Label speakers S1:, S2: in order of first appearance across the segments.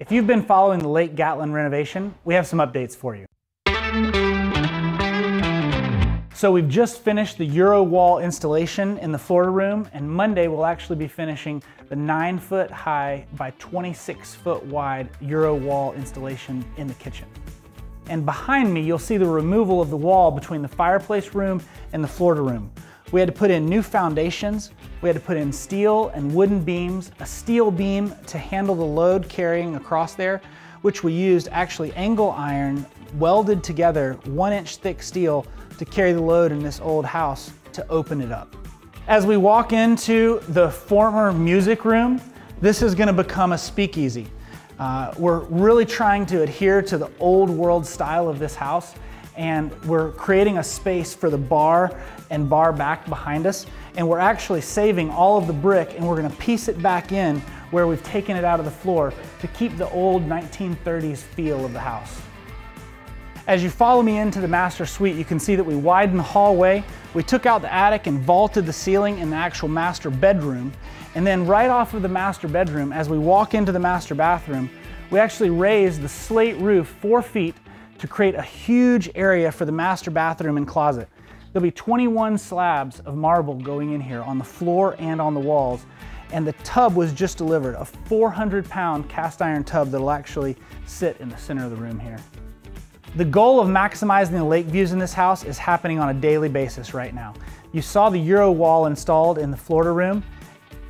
S1: If you've been following the Lake Gatlin renovation, we have some updates for you. So we've just finished the Euro wall installation in the Florida room, and Monday we'll actually be finishing the 9-foot high by 26-foot wide Euro wall installation in the kitchen. And behind me, you'll see the removal of the wall between the fireplace room and the Florida room. We had to put in new foundations, we had to put in steel and wooden beams, a steel beam to handle the load carrying across there, which we used actually angle iron welded together 1-inch thick steel to carry the load in this old house to open it up. As we walk into the former music room, this is going to become a speakeasy. We're really trying to adhere to the old world style of this house, and we're creating a space for the bar and bar back behind us, and we're actually saving all of the brick and we're going to piece it back in where we've taken it out of the floor to keep the old 1930s feel of the house. As you follow me into the master suite, you can see that we widened the hallway, we took out the attic and vaulted the ceiling in the actual master bedroom, and then right off of the master bedroom, as we walk into the master bathroom, we actually raised the slate roof 4 feet to create a huge area for the master bathroom and closet. There'll be 21 slabs of marble going in here on the floor and on the walls, and the tub was just delivered, a 400-pound cast iron tub that'll actually sit in the center of the room here. The goal of maximizing the lake views in this house is happening on a daily basis right now. You saw the Euro wall installed in the Florida room.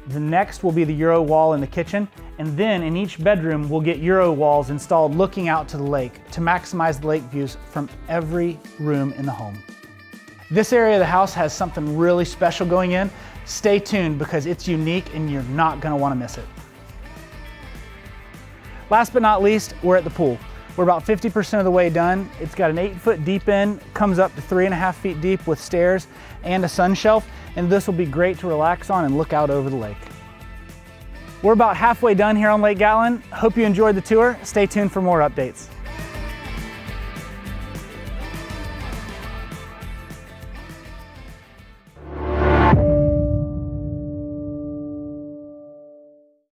S1: The next will be the Euro wall in the kitchen, and then in each bedroom we'll get Euro walls installed looking out to the lake to maximize the lake views from every room in the home. This area of the house has something really special going in. Stay tuned because it's unique and you're not going to want to miss it. Last but not least, we're at the pool. We're about 50% of the way done. It's got an 8-foot deep end, comes up to 3.5 feet deep with stairs and a sun shelf, and this will be great to relax on and look out over the lake. We're about halfway done here on Lake Gatlin. Hope you enjoyed the tour. Stay tuned for more updates.